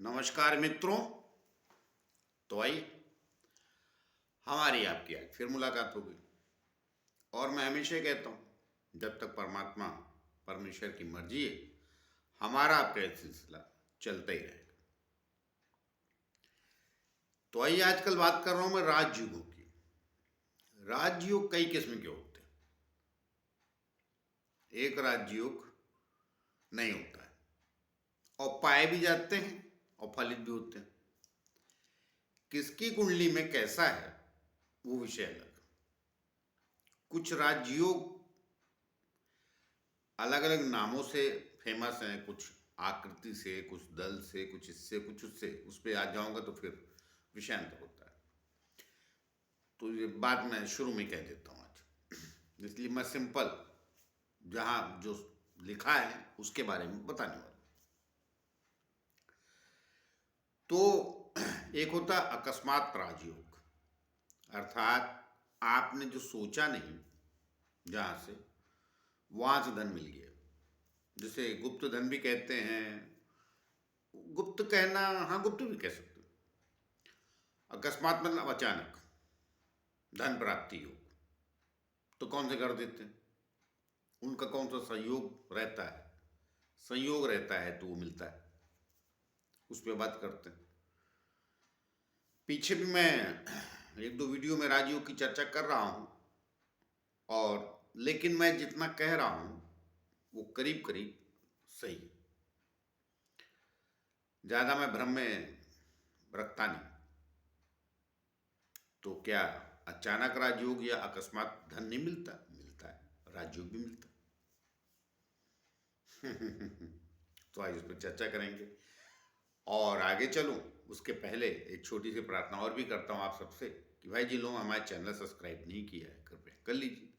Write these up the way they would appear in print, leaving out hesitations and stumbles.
नमस्कार मित्रों। तो आइए हमारी आपकी आज फिर मुलाकात होगी। और मैं हमेशा कहता हूँ, जब तक परमात्मा परमेश्वर की मर्जी है, हमारा आपका यह सिलसिला चलता ही रहेगा। तो आइए आजकल बात कर रहा हूँ मैं राजयुगों की। राजयोग कई किस्म के होते हैं। एक राजयोग नहीं होता है और पाए भी जाते हैं और फलित भी होते हैं। किसकी कुंडली में कैसा है वो विषय अलग। कुछ राजयोग अलग अलग नामों से फेमस हैं, कुछ आकृति से, कुछ दल से, कुछ इससे, कुछ उससे। उस पर आ जाऊंगा तो फिर विषयांतर होता है। तो ये बात मैं शुरू में कह देता हूँ आज, इसलिए मैं सिंपल जहाँ जो लिखा है उसके बारे में बताने वाला। तो एक होता अकस्मात राजयोग, अर्थात आपने जो सोचा नहीं, जहाँ से वहाँ से धन मिल गया, जिसे गुप्त धन भी कहते हैं। गुप्त कहना, हाँ गुप्त भी कह सकते हो। अकस्मात मतलब अचानक धन प्राप्ति हो। तो कौन से कर देते हैं, उनका कौन सा संयोग रहता है, संयोग रहता है तो वो मिलता है। उस पर बात करते हैं। पीछे भी मैं एक दो वीडियो में राजयोग की चर्चा कर रहा हूँ, और लेकिन मैं जितना कह रहा हूँ वो करीब करीब सही है। ज़्यादा मैं भ्रम में रखता नहीं। तो क्या अचानक राजयोग या अकस्मात धन नहीं मिलता? मिलता है, राजयोग भी मिलता है। तो आज इस पर चर्चा करेंगे और आगे चलूं उसके पहले एक छोटी सी प्रार्थना और भी करता हूं आप सबसे कि भाई जिन लोगों हमारे चैनल सब्सक्राइब नहीं किया है, कृपया कर लीजिए।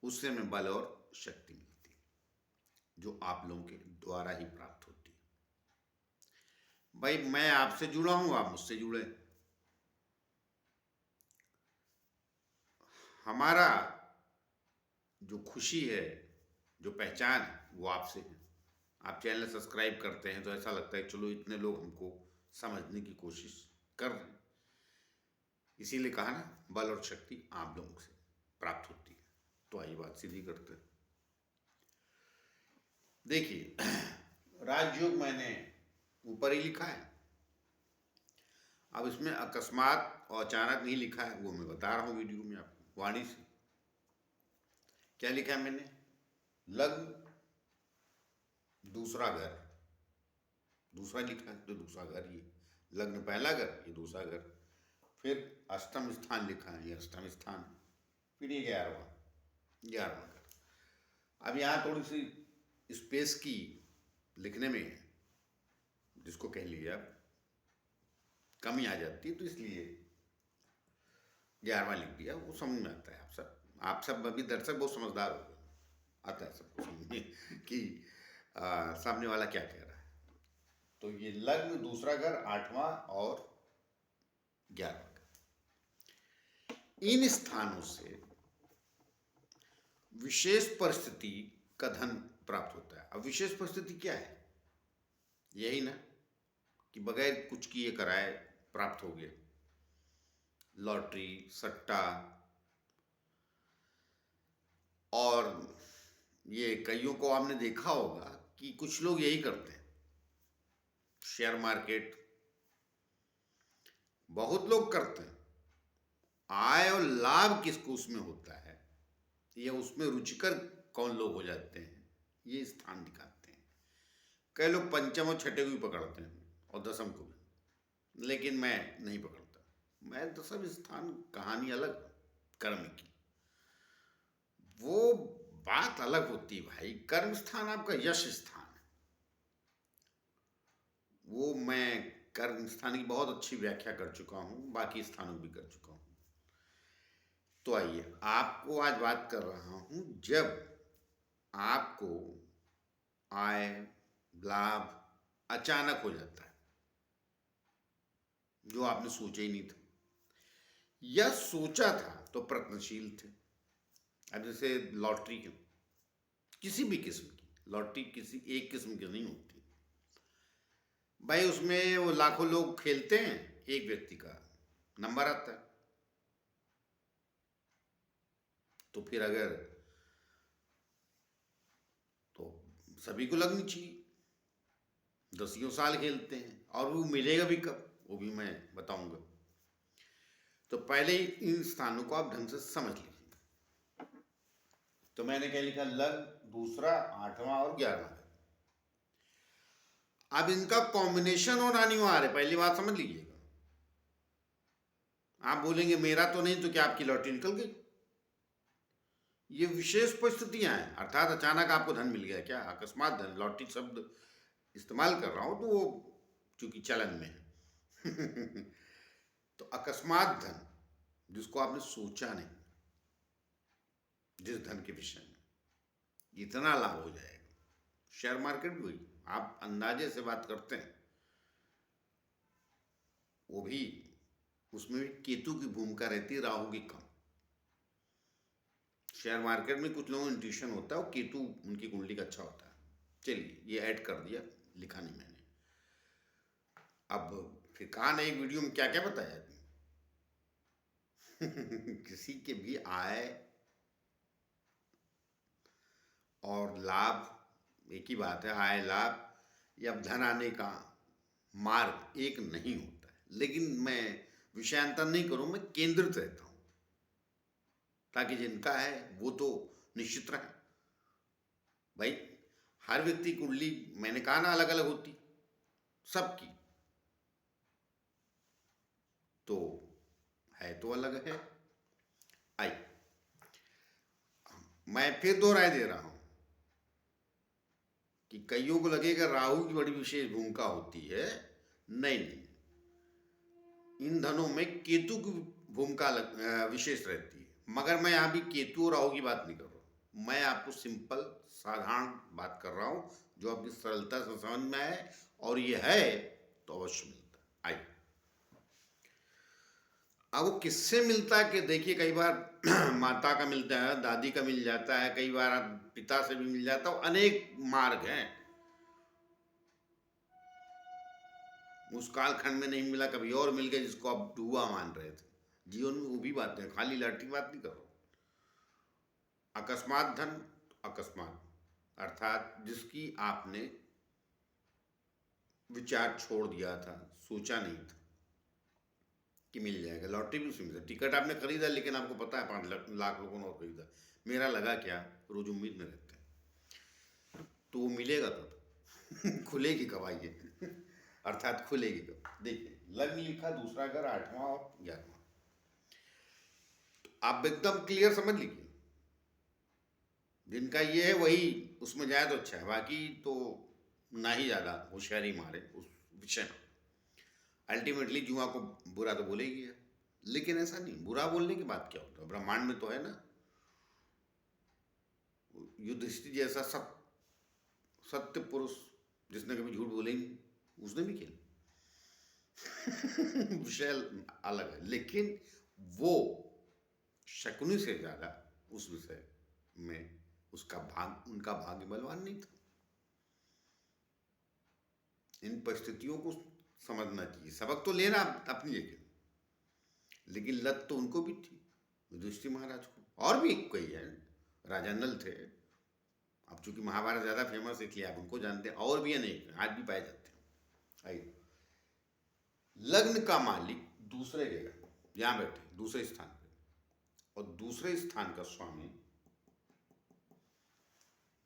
उससे हमें बल और शक्ति मिलती है, जो आप लोगों के द्वारा ही प्राप्त होती है। भाई मैं आपसे जुड़ा हूं, आप मुझसे जुड़े। हमारा जो खुशी है, जो पहचान है, वो आपसे है। आप चैनल सब्सक्राइब करते हैं तो ऐसा लगता है चलो इतने लोग हमको समझने की कोशिश कर रहे हैं। इसीलिए कहा ना, बल और शक्ति आप लोगों से प्राप्त होती है। तो आइए बात सीधी करते हैं। देखिए, राजयोग मैंने ऊपर ही लिखा है। अब इसमें अकस्मात और अचानक नहीं लिखा है, वो मैं बता रहा हूँ वीडियो में आपको वाणी से। क्या लिखा है मैंने? लग्न, दूसरा घर, दूसरा लिखा है तो दूसरा घर, ये लग्न पहला घर, ये दूसरा घर। फिर अष्टम स्थान लिखा है, ये अष्टम स्थान। फिर ये 11वां घर। अब यहाँ थोड़ी सी स्पेस की लिखने में, जिसको कह लीजिए आप, कमी आ जाती है, तो इसलिए 11वां लिख दिया। वो समझ में आता है। आप सब अभी दर्शक बहुत समझदार हो गए, आता है सबको समझ में कि सामने वाला क्या कह रहा है। तो ये लग्न, दूसरा घर, 8वां और 11वां घर, इन स्थानों से विशेष परिस्थिति का धन प्राप्त होता है। अब विशेष परिस्थिति क्या है? यही ना कि बगैर कुछ किए कराए प्राप्त हो गया। लॉटरी, सट्टा, और ये कईयों को आपने देखा होगा कि कुछ लोग यही करते हैं। शेयर मार्केट बहुत लोग करते हैं। आय और लाभ किसको उसमें होता है, या उसमें रुचिकर कौन लोग हो जाते हैं, ये स्थान दिखाते हैं। कई लोग पंचम और छठे को भी पकड़ते हैं और दसम को भी, लेकिन मैं नहीं पकड़ता। मैं दसम स्थान कहानी अलग, कर्म की वो बात अलग होती है भाई। कर्म स्थान आपका यश स्थान है। वो मैं कर्म स्थान की बहुत अच्छी व्याख्या कर चुका हूँ, बाकी स्थानों भी कर चुका हूँ। तो आइए, आपको आज बात कर रहा हूँ जब आपको आय, लाभ अचानक हो जाता है, जो आपने सोचा ही नहीं था, या सोचा था तो प्रयत्नशील थे। अब जैसे लॉटरी की, किसी भी किस्म की लॉटरी किसी एक किस्म की नहीं होती। भाई उसमें वो लाखों लोग खेलते हैं, एक व्यक्ति का नंबर आता है, तो फिर अगर तो सभी को लगनी चाहिए। दसियों साल खेलते हैं और वो मिलेगा भी कब, वो भी मैं बताऊंगा। तो पहले ही इन स्थानों को आप ढंग से समझ लीजिए। तो मैंने क्या लिखा, लग्न, दूसरा, आठवां और 11वां। अब इनका कॉम्बिनेशन और अनिवार्य है, पहली बात समझ लीजिएगा। आप बोलेंगे मेरा तो नहीं, तो क्या आपकी लॉटरी निकल गई? ये विशेष परिस्थितियां हैं, अर्थात अचानक आपको धन मिल गया, क्या अकस्मात धन, लॉटरी शब्द इस्तेमाल कर रहा हूं तो वो चूंकि चलन में है तो अकस्मात धन, जिसको आपने सोचा नहीं, जिस धन के विषय में इतना लाभ हो जाएगा। शेयर मार्केट भी वही, आप अंदाजे से बात करते हैं, वो भी उसमें भी केतु की भूमिका रहती है, राहु की कम। शेयर मार्केट में कुछ लोगों को इंट्यूशन होता है, वो केतु उनकी कुंडली का अच्छा होता है। चलिए ये ऐड कर दिया, लिखा नहीं मैंने। अब फिर कहा ना, एक वीडियो में क्या क्या बताया किसी के भी आय और लाभ एक ही बात है, आय लाभ या धन आने का मार्ग एक नहीं होता है। लेकिन मैं विषयांतर नहीं करूं, मैं केंद्रित रहता हूं, ताकि जिनका है वो तो निश्चित रहे। भाई हर व्यक्ति कुंडली मैंने कहा ना अलग अलग होती सबकी, तो है तो अलग है। आई मैं फिर दो राय दे रहा हूं कि कईयों को लगेगा राहु की बड़ी विशेष भूमिका होती है। नहीं नहीं, इन धनों में केतु की भूमिका विशेष रहती है। मगर मैं यहाँ भी केतु और राहु की बात नहीं कर रहा हूँ, मैं आपको सिंपल साधारण बात कर रहा हूँ जो आपकी सरलता से समझ में आए, और ये है तो अवश्य मिलता है। आइए, अब वो किससे मिलता है कि देखिए, कई बार माता का मिलता है, दादी का मिल जाता है, कई बार पिता से भी मिल जाता है, अनेक मार्ग हैं। उस कालखंड में नहीं मिला, कभी और मिल गया जिसको आप डूबा मान रहे थे। जीवन में वो भी बात है, खाली लड़की बात नहीं करो। अकस्मात धन, अकस्मात अर्थात जिसकी आपने विचार छोड़ दिया था, सोचा नहीं था कि मिल जाएगा। लॉटरी भी उसी में, टिकट आपने खरीदा लेकिन आपको पता है 5 लाख लोगों ने और खरीदा, मेरा लगा क्या, रोज उम्मीद में रहते हैं तो वो मिलेगा तब खुलेगी कब, आइए अर्थात खुलेगी कब। देखिए लग्न लिखा, दूसरा घर, 8वां और 11वां, आप एकदम क्लियर समझ लीजिए। जिनका ये है वही उसमें जाए तो अच्छा है, बाकी तो ना ही ज़्यादा होशियारी मारे उस विषय में। अल्टीमेटली जुआ को बुरा तो बोलेगी है, लेकिन ऐसा नहीं, बुरा बोलने की बात क्या होता है, ब्रह्मांड में तो है ना युधिष्ठिर जैसा सत्य पुरुष जिसने कभी झूठ बोले नहीं, उसने भी खेला विषय अलग है, लेकिन वो शकुनी से ज्यादा उस विषय में उसका उनका भाग्य बलवान नहीं था। इन परिस्थितियों को समझना चाहिए, सबक तो लेना अपनी जगह, लेकिन लत तो उनको भी थी, युधिष्ठिर महाराज को, और भी कई है, राजा नल थे। अब चूंकि महाभारत ज्यादा फेमस है इसलिए आप उनको जानते हैं, और भी अनेक आज भी पाए जाते हैं। आइए, लग्न का मालिक दूसरे जगह यहां बैठे, दूसरे स्थान पे, और दूसरे स्थान का स्वामी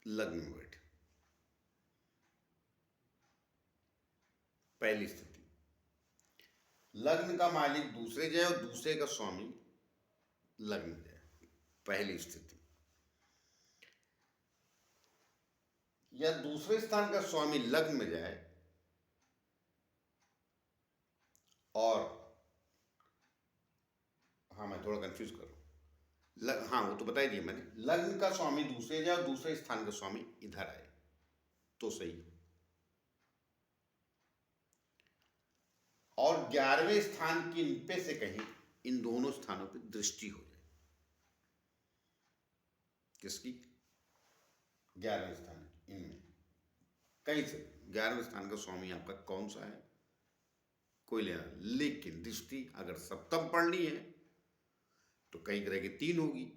लग्न में बैठे। पहली स्थिति, लग्न का मालिक दूसरे जगह और दूसरे का स्वामी लग्न में जाए, पहली स्थिति। या दूसरे स्थान का स्वामी लग्न में जाए और, हाँ मैं थोड़ा कंफ्यूज कर रहा हूं, हाँ वो तो बता ही दिया मैंने, लग्न का स्वामी दूसरे जाए और दूसरे स्थान का स्वामी इधर आए तो सही। और 11वें स्थान की इन पे से कहीं इन दोनों स्थानों पे दृष्टि हो जाए, किसकी, 11वें स्थान इनमें, कहीं से 11वें स्थान का स्वामी आपका कौन सा है कोई लेना, लेकिन दृष्टि अगर सप्तम पढ़नी है तो कई ग्रह की 3 होगी,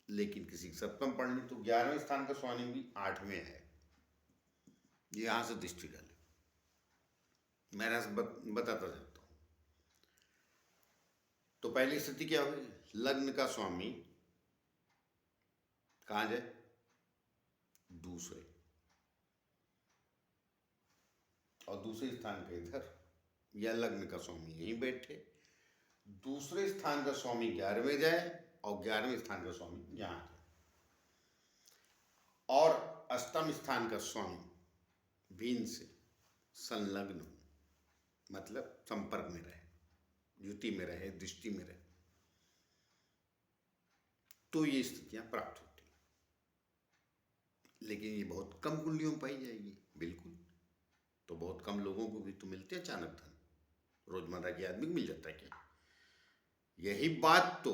लेकिन किसी की सप्तम पढ़नी तो 11वें स्थान का स्वामी भी 8वें है, यहां से दृष्टि डाले। मैं बताता जाता हूं। तो पहली स्थिति क्या हुई, लग्न का स्वामी कहां जाए, दूसरे, और दूसरे स्थान पे इधर, या लग्न का स्वामी यहीं बैठे, दूसरे स्थान का स्वामी 11वें जाए और 11वें स्थान का स्वामी यहां जाए, और अष्टम स्थान का स्वामी वीन से संलग्न हो, मतलब संपर्क में रहे, युति में रहे, दृष्टि में रहे, तो ये स्थितियां प्राप्त होती हैं। लेकिन ये बहुत कम कुंडलियों में पाई जाएगी, बिल्कुल, तो बहुत कम लोगों को भी तो मिलते हैं अचानक धन, रोजमर्रा के आदमी को मिल जाता है क्या? यही बात तो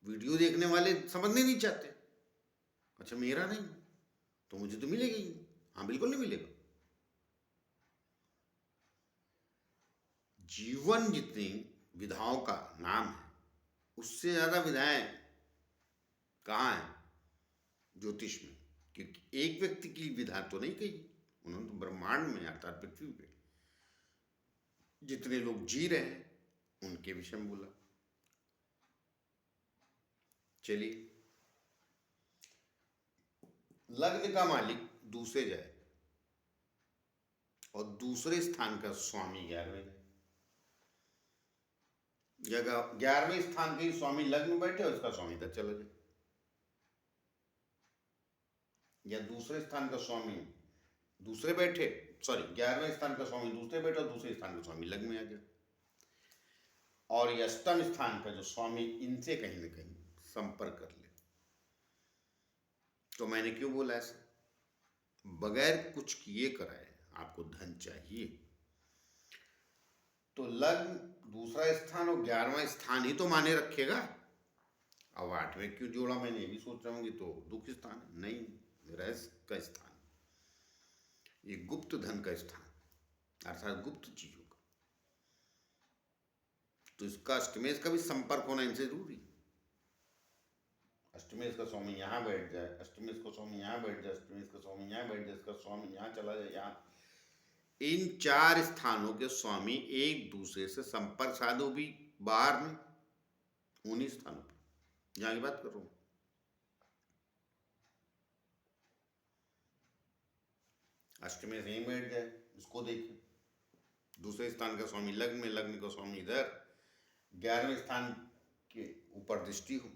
वीडियो देखने वाले समझने नहीं चाहते। अच्छा मेरा नहीं तो मुझे तो मिलेगा ही नहीं। हाँ बिल्कुल नहीं मिलेगा। जीवन जितनी विधाओं का नाम है उससे ज्यादा विधाएं कहाँ है ज्योतिष में, क्योंकि एक व्यक्ति की विधा तो नहीं कही, उन्होंने तो ब्रह्मांड में अर्थात पृथ्वी पे जितने लोग जी रहे हैं उनके विषय में बोला। चलिए, लग्न का मालिक दूसरे जाए और दूसरे स्थान का स्वामी 11वें जाए, 11वें स्थान के स्वामी लग्न में बैठे और उसका स्वामी इधर चला जाए, या दूसरे स्थान का स्वामी दूसरे बैठे, सॉरी 11वें स्थान का स्वामी दूसरे बैठे और दूसरे स्थान का स्वामी लग्न में आ जाए, और ये अष्टम स्थान का जो स्वामी इनसे कहीं ना कहीं संपर्क कर ले। तो मैंने क्यों बोला ऐसा, बगैर कुछ किए कराए आपको धन चाहिए, तो लग्न दूसरा स्थान और 11वां स्थान ही तो माने रखेगा। अब 8वें क्यों जोड़ा मैंने ये भी सोच रहा हूँ, तो दुख स्थान है, नहीं, रहस्य का स्थान, ये गुप्त धन का स्थान अर्थात गुप्त चीजों का, तो इसका अष्टमेश का भी संपर्क होना इनसे जरूरी। अष्टमेश का स्वामी यहाँ बैठ जाए, अष्टमेश का स्वामी यहाँ बैठ जाए, अष्टमेश का स्वामी यहाँ बैठ जाए, इसका स्वामी यहाँ चला जाए, यहाँ, इन 4 स्थानों के स्वामी एक दूसरे से संपर्क साधो भी बाहर में, उन्हीं स्थानों पर जहां की बात कर रहा हूं। अष्टमेश यहीं बैठ जाए, इसको देखें, दूसरे स्थान का स्वामी लग्न में, लग्न का स्वामी इधर, 11वें स्थान के ऊपर दृष्टि हो,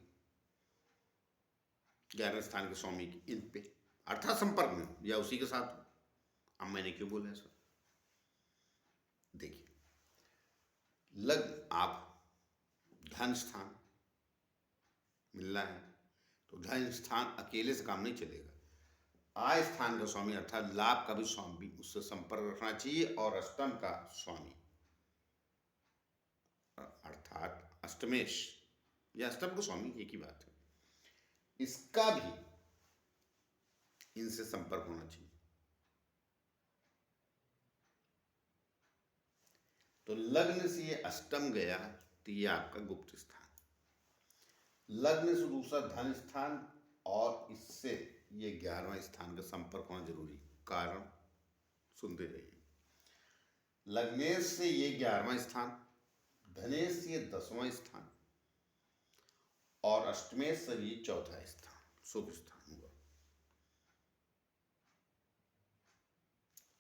11वें स्थान के स्वामी की इन पे अर्थात संपर्क में हो या उसी के साथ हो। अब मैंने क्यों बोला ऐसा, देखिए, लग्न आप धन स्थान मिलना है तो धन स्थान अकेले से काम नहीं चलेगा, आय स्थान का स्वामी अर्थात लाभ का भी स्वामी उससे संपर्क रखना चाहिए, और अष्टम का स्वामी अर्थात अष्टमेश या अष्टम का स्वामी एक ही बात है, इसका भी इनसे संपर्क होना चाहिए। तो लग्न से ये अष्टम गया तो ये आपका गुप्त स्थान, लग्न से दूसरा धन स्थान, और इससे ये 11वां स्थान का संपर्क होना जरूरी। कारण सुनते जाइए, लग्नेश से ये 11वां स्थान, धनेश से ये 10वां स्थान, और अष्टमेश से ये 4था स्थान, शुभ स्थान हुआ।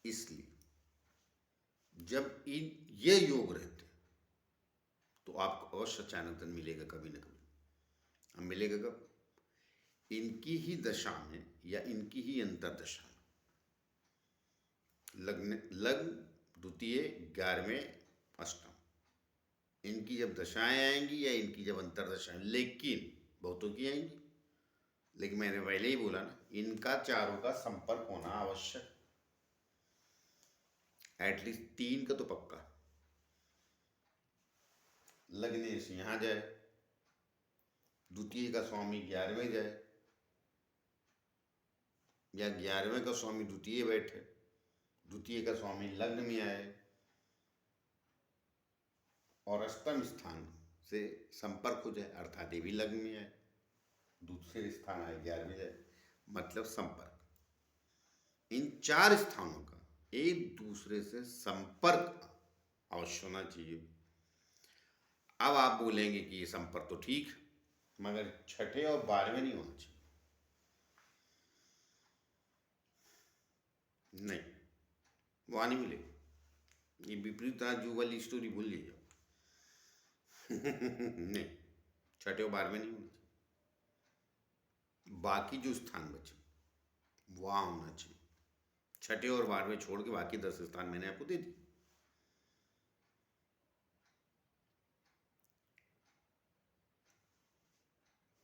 इसलिए जब ये योग रहते तो आपको अवश्य अचानक धन मिलेगा कभी ना कभी। अब मिलेगा कब, इनकी ही दशा में या इनकी ही अंतरदशा में, लग्न द्वितीय 11वें अष्टम, इनकी जब दशाएं आएंगी या इनकी जब अंतरदशाएं, लेकिन बहुतों की आएंगी, लेकिन मैंने पहले ही बोला ना, इनका चारों का संपर्क होना आवश्यक, एटलीस्ट 3 का तो पक्का। लग्नेश यहां जाए, द्वितीय का स्वामी 11वें जाए, या 11वें का स्वामी द्वितीय बैठे, द्वितीय का स्वामी लग्न में आए और अष्टम स्थान से संपर्क हो जाए, अर्थात ये भी लग्न में आए, दूसरे स्थान आए 11वें जाए, मतलब संपर्क। इन 4 स्थानों का एक दूसरे से संपर्क अवश्य होना चाहिए। अब आप बोलेंगे कि ये संपर्क तो ठीक, मगर 6ठे और 12वें नहीं होना चाहिए। नहीं, वहां नहीं मिलेगा। ये विपरीत राजयोग वाली स्टोरी भूल लीजिए। नहीं, 6ठे और 12वें नहीं होना चाहिए। बाकी जो स्थान बचे वहां होना चाहिए। 6ठे और 12वें छोड़ के बाकी 10 स्थान मैंने आपको दे दिए।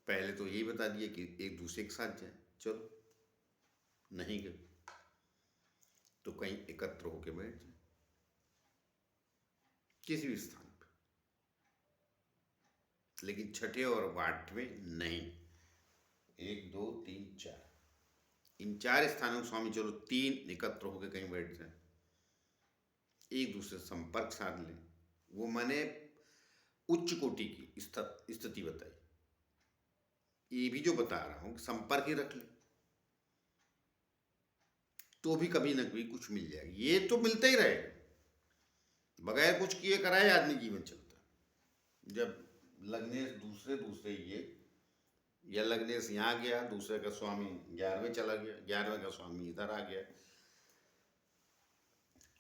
पहले तो यही बता दिया कि एक दूसरे के साथ जाए, चलो नहीं गए तो कहीं एकत्र होकर बैठ जाए किसी भी स्थान पर, लेकिन 6ठे और 8वें नहीं। 1 2 3 4, इन 4 स्थानों में स्वामी चलो 3 एकत्र होकर कहीं बैठ जाए, एक दूसरे से संपर्क साध लें। वो मैंने उच्च कोटि की स्थिति बताई। ये भी जो बता रहा हूं संपर्क ही रख ले तो भी कभी न कभी कुछ मिल जाएगा। ये तो मिलता ही रहेगा, बगैर कुछ किए कराए आदमी जीवन चलता है। जब लग्नेश दूसरे ये, या लग्नेश यहाँ गया, दूसरे का स्वामी 11वें चला गया, 11वें का स्वामी इधर आ गया,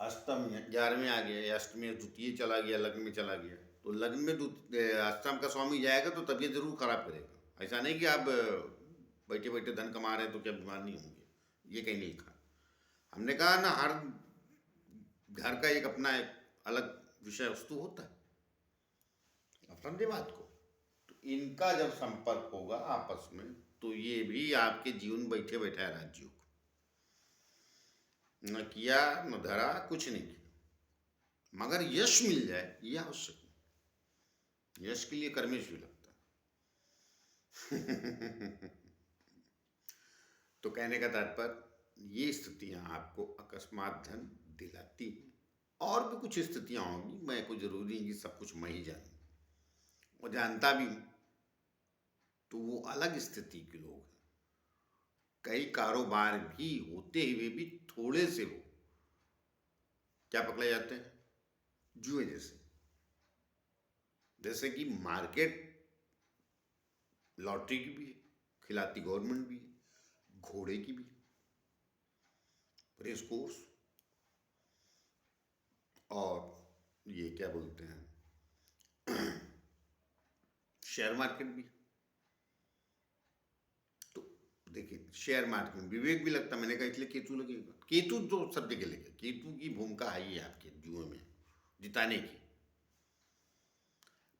अष्टम 11वें आ गया, या अष्टमी द्वितीय चला गया, लग्न में चला गया, तो लग्न में अष्टम का स्वामी जाएगा तो तबीयत जरूर खराब करेगा। ऐसा नहीं कि आप बैठे बैठे धन कमा रहे हैं तो क्या बीमार नहीं होंगे, ये कहीं नहीं लिखा। हमने कहा ना, हर घर का एक अपना एक अलग विषय वस्तु होता है, आप समझे बात को। तो इनका जब संपर्क होगा आपस में तो ये भी आपके जीवन बैठे बैठा राज्यों को न किया न धरा, कुछ नहीं किया, मगर यश मिल जाए ये आवश्यक है। यश के लिए कर्मेश भी लगता है। तो कहने का तात्पर्य, ये स्थितियां आपको अकस्मात धन दिलाती हैं। और भी कुछ स्थितियां होंगी, मैं कोई जरूरी नहीं कि सब कुछ मैं ही जानूं, वो जानता भी हूं, तो वो अलग स्थिति के लोग हैं। कई कारोबार भी होते हुए भी थोड़े से लोग क्या पकड़े जाते हैं, जुए जैसे। जैसे कि मार्केट लॉटरी की भी है, खिलाती गवर्नमेंट भी है, घोड़े की भी, रेस कोर्स, और ये क्या बोलते हैं शेयर मार्केट भी। तो देखिए, शेयर मार्केट में विवेक भी लगता, मैंने कहा इसलिए केतु लगेगा। केतु तो सब जगह लगेगा, केतु की भूमिका है ही आपके जुए में जिताने की।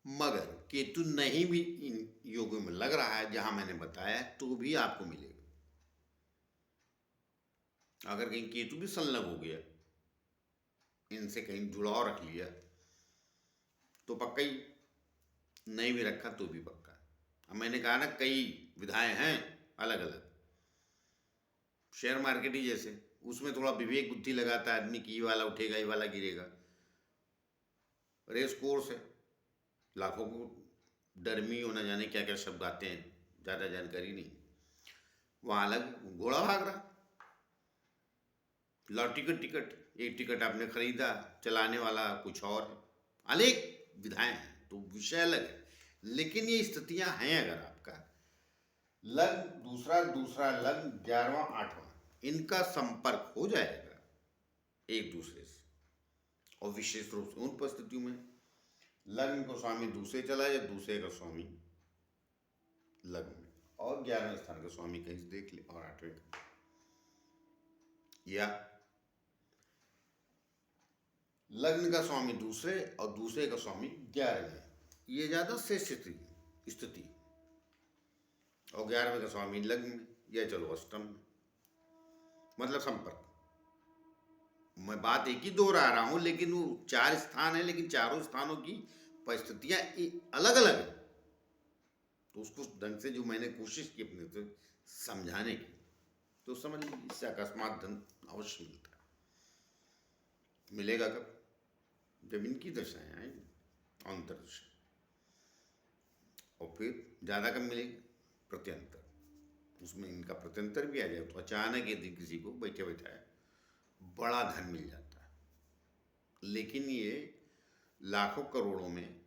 मगर केतु नहीं भी इन योगों में लग रहा है जहां मैंने बताया, तो भी आपको मिलेगा। अगर कहीं केतु भी संलग्न हो गया, इनसे कहीं जुड़ाव रख लिया, तो पक्का ही, नहीं भी रखा तो भी पक्का। अब मैंने कहा ना, कई विधाएं हैं अलग अलग। शेयर मार्केट ही जैसे, उसमें थोड़ा विवेक बुद्धि लगाता है आदमी की, ये वाला उठेगा ये वाला गिरेगा। रेस कोर्स है, लाखों को डरमी होना, जाने क्या क्या शब्द आते हैं, ज़्यादा जानकारी नहीं। वहाँ अलग घोड़ा भाग रहा, लॉटरी का टिकट, एक टिकट आपने खरीदा, चलाने वाला कुछ और है, अनेक विधाएं हैं, तो विषय अलग है। लेकिन ये स्थितियां हैं, अगर आपका लग्न दूसरा लग्न 11वां 8वां, इनका संपर्क हो जाएगा एक दूसरे से, और विशेष रूप से उन परिस्थितियों में लग्न को स्वामी दूसरे चला या दूसरे का स्वामी लग्न में, और 11वें स्थान का स्वामी कहीं से देख ले, और 8वें का, या लग्न का स्वामी दूसरे और दूसरे का स्वामी 11वें, ये ज्यादा श्रेष्ठ स्थिति। और 11वें का स्वामी लग्न में, या चलो अष्टम में, मतलब संपर्क। मैं बात एक ही दोहरा रहा हूं, लेकिन वो 4 स्थान है, लेकिन चारों स्थानों की परिस्थितियां अलग अलग है। तो उसको ढंग से जो मैंने कोशिश की अपने से समझाने की, तो समझ लीजिए इससे अकस्मात धन अवश्य मिलता है। मिलेगा कब? जब इनकी दशाएं आएंगी, अंतर्दशा। और फिर ज़्यादा कब मिलेगी? प्रत्यंतर। उसमें इनका प्रत्यंतर भी आ जाए तो अचानक यदि किसी को बैठे बैठाए बड़ा धन मिल जाता है, लेकिन ये लाखों करोड़ों में,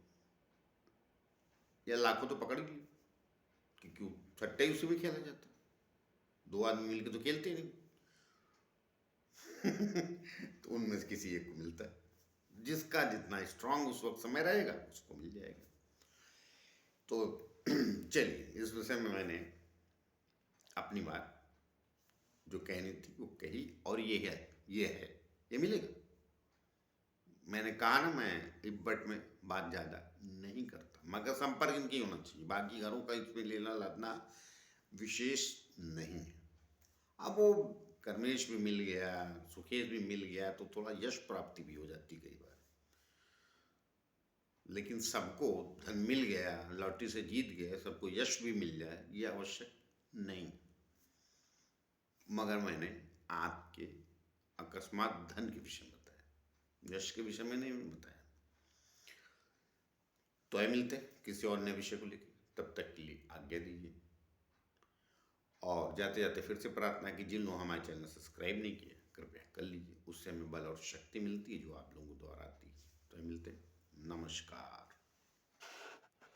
या लाखों तो पकड़ लिए, क्योंकि सट्टा ही उसी में खेला जाता है। दो आदमी मिलकर तो खेलते नहीं। तो उनमें से किसी एक को मिलता है, जिसका जितना स्ट्रांग उस वक्त समय रहेगा उसको मिल जाएगा। तो चलिए, इस विषय में मैंने अपनी बात जो कहनी थी वो कही, और ये मिलेगा। मैंने कहा ना, मैं इब्बट में बात ज़्यादा नहीं करता, मगर संपर्क इनकी होना चाहिए, बाकी घरों का इसमें लेना लादना विशेष नहीं है। अब वो कर्मेश भी मिल गया, सुखेश भी मिल गया, तो थोड़ा यश प्राप्ति भी हो जाती कई बार। लेकिन सबको धन मिल गया, लॉटरी से जीत गए, सबको यश भी मिल जाए, ये आवश्यक नहीं। मगर मैंने आपके अकस्मात धन के विषय में बताया, यश के विषय में नहीं बताया। तो आइए मिलते हैं किसी और नए विषय को लेकर, तब तक के लिए आज्ञा दीजिए। और जाते जाते फिर से प्रार्थना है कि जिन लोगों हमारे चैनल सब्सक्राइब नहीं किया कृपया कर लीजिए, उससे हमें बल और शक्ति मिलती है जो आप लोगों द्वारा आती है। तो मिलते हैं, नमस्कार।